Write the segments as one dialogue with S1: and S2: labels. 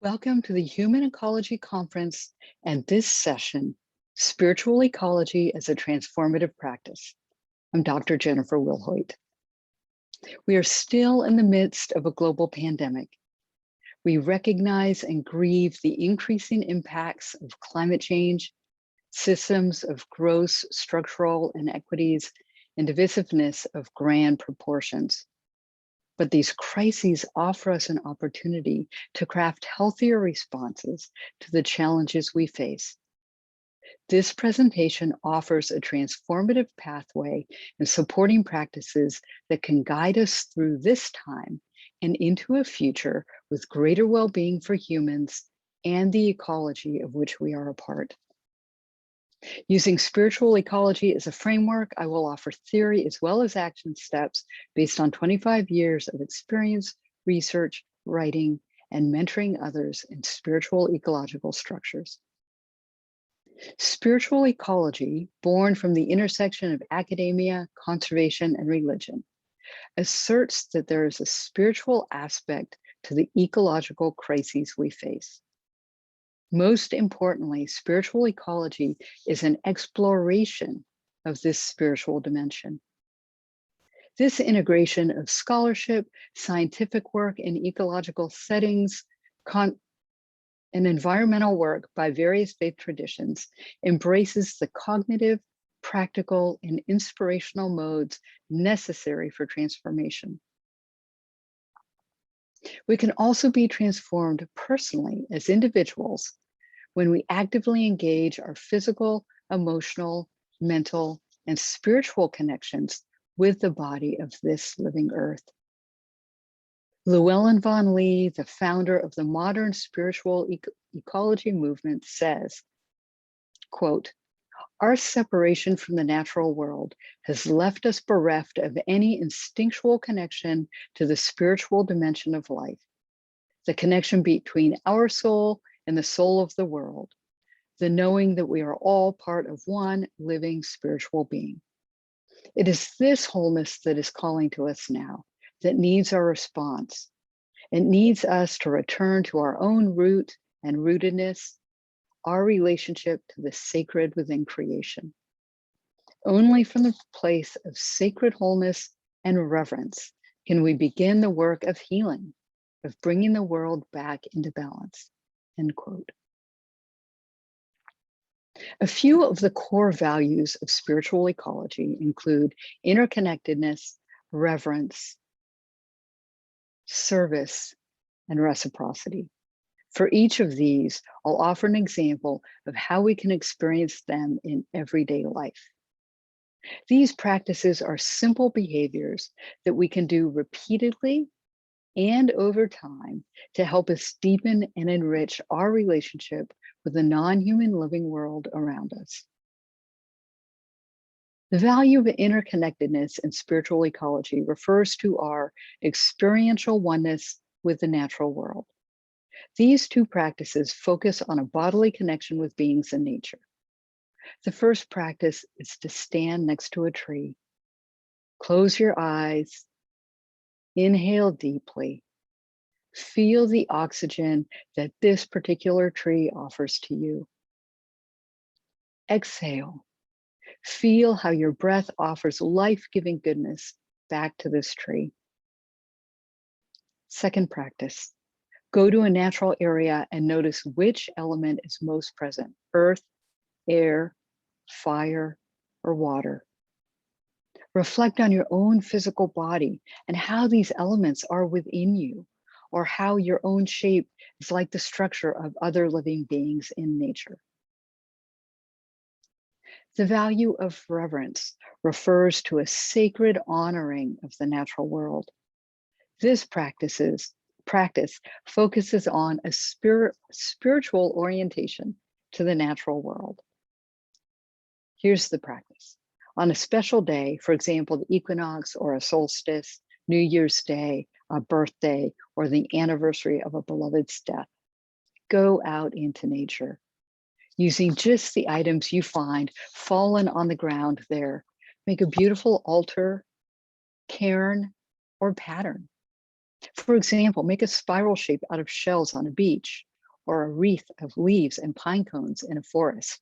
S1: Welcome to the Human Ecology Conference and this session, Spiritual Ecology as a Transformative Practice. I'm Dr. Jennifer Wilhoit. We are still in the midst of a global pandemic. We recognize and grieve the increasing impacts of climate change, systems of gross structural inequities, and divisiveness of grand proportions. But these crises offer us an opportunity to craft healthier responses to the challenges we face. This presentation offers a transformative pathway and supporting practices that can guide us through this time and into a future with greater well-being for humans and the ecology of which we are a part. Using spiritual ecology as a framework, I will offer theory as well as action steps based on 25 years of experience, research, writing, and mentoring others in spiritual ecological structures. Spiritual ecology, born from the intersection of academia, conservation, and religion, asserts that there is a spiritual aspect to the ecological crises we face. Most importantly, spiritual ecology is an exploration of this spiritual dimension. This integration of scholarship, scientific work in ecological settings, and environmental work by various faith traditions embraces the cognitive, practical, and inspirational modes necessary for transformation. We can also be transformed personally as individuals when we actively engage our physical, emotional, mental, and spiritual connections with the body of this living earth. Llewellyn Vaughan Lee, the founder of the modern spiritual ecology movement, says, quote, "Our separation from the natural world has left us bereft of any instinctual connection to the spiritual dimension of life, the connection between our soul and the soul of the world, the knowing that we are all part of one living spiritual being. It is this wholeness that is calling to us now, that needs our response. It needs us to return to our own root and rootedness, our relationship to the sacred within creation. Only from the place of sacred wholeness and reverence can we begin the work of healing, of bringing the world back into balance." End quote. A few of the core values of spiritual ecology include interconnectedness, reverence, service, and reciprocity. For each of these, I'll offer an example of how we can experience them in everyday life. These practices are simple behaviors that we can do repeatedly and over time to help us deepen and enrich our relationship with the non-human living world around us. The value of interconnectedness in spiritual ecology refers to our experiential oneness with the natural world. These two practices focus on a bodily connection with beings in nature. The first practice is to stand next to a tree. Close your eyes, inhale deeply. Feel the oxygen that this particular tree offers to you. Exhale. Feel how your breath offers life-giving goodness back to this tree. Second practice. Go to a natural area and notice which element is most present: earth, air, fire, or water. Reflect on your own physical body and how these elements are within you, or how your own shape is like the structure of other living beings in nature. The value of reverence refers to a sacred honoring of the natural world. This practice focuses on a spiritual orientation to the natural world. Here's the practice. On a special day, for example, the equinox or a solstice, New Year's Day, a birthday, or the anniversary of a beloved's death, go out into nature. Using just the items you find fallen on the ground there, make a beautiful altar, cairn, or pattern. For example, make a spiral shape out of shells on a beach, or a wreath of leaves and pine cones in a forest.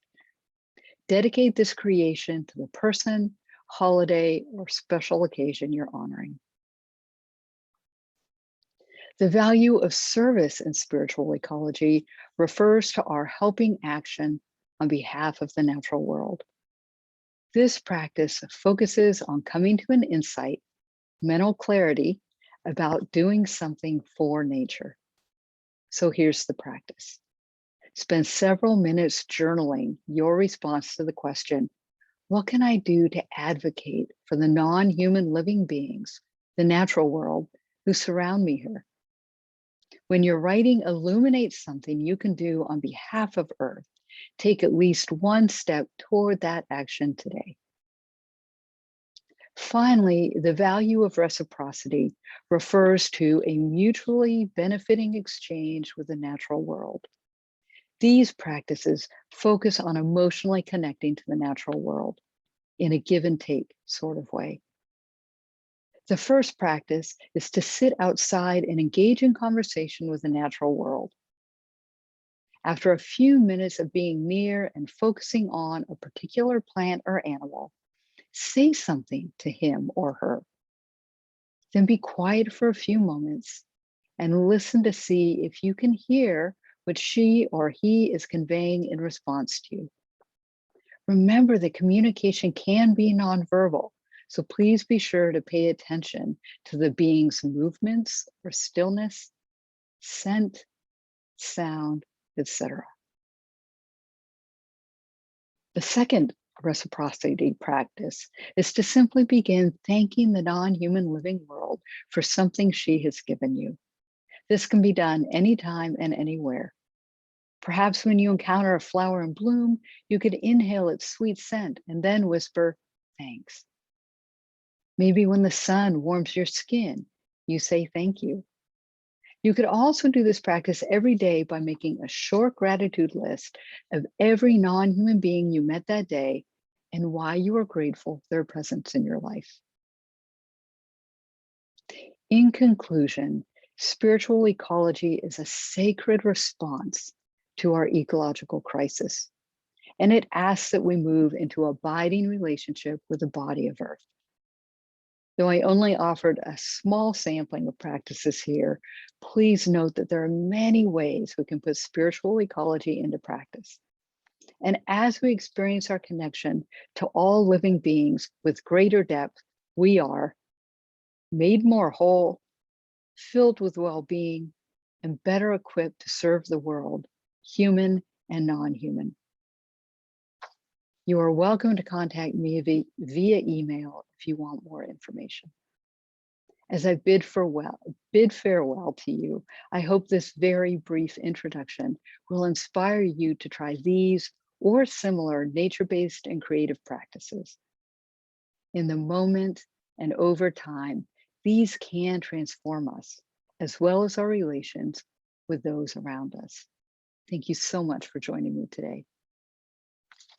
S1: Dedicate this creation to the person, holiday, or special occasion you're honoring. The value of service in spiritual ecology refers to our helping action on behalf of the natural world. This practice focuses on coming to an insight, mental clarity about doing something for nature. So here's the practice. Spend several minutes journaling your response to the question, what can I do to advocate for the non-human living beings, the natural world, who surround me here? When your writing illuminates something you can do on behalf of Earth, take at least one step toward that action today. Finally, the value of reciprocity refers to a mutually benefiting exchange with the natural world. These practices focus on emotionally connecting to the natural world in a give and take sort of way. The first practice is to sit outside and engage in conversation with the natural world. After a few minutes of being near and focusing on a particular plant or animal, say something to him or her. Then be quiet for a few moments and listen to see if you can hear what she or he is conveying in response to you. Remember that communication can be nonverbal, so please be sure to pay attention to the being's movements or stillness, scent, sound, etc. The second reciprocity practice is to simply begin thanking the non-human living world for something she has given you. This can be done anytime and anywhere. Perhaps when you encounter a flower in bloom, you could inhale its sweet scent and then whisper, thanks. Maybe when the sun warms your skin, you say thank you. You could also do this practice every day by making a short gratitude list of every non-human being you met that day and why you are grateful for their presence in your life. In conclusion, spiritual ecology is a sacred response to our ecological crisis, and it asks that we move into abiding relationship with the body of Earth. Though I only offered a small sampling of practices here, please note that there are many ways we can put spiritual ecology into practice. And as we experience our connection to all living beings with greater depth, we are made more whole, filled with well-being, and better equipped to serve the world, human and non-human. You are welcome to contact me via email if you want more information. As I bid farewell to you, I hope this very brief introduction will inspire you to try these or similar nature-based and creative practices. In the moment and over time, these can transform us, as well as our relations with those around us. Thank you so much for joining me today.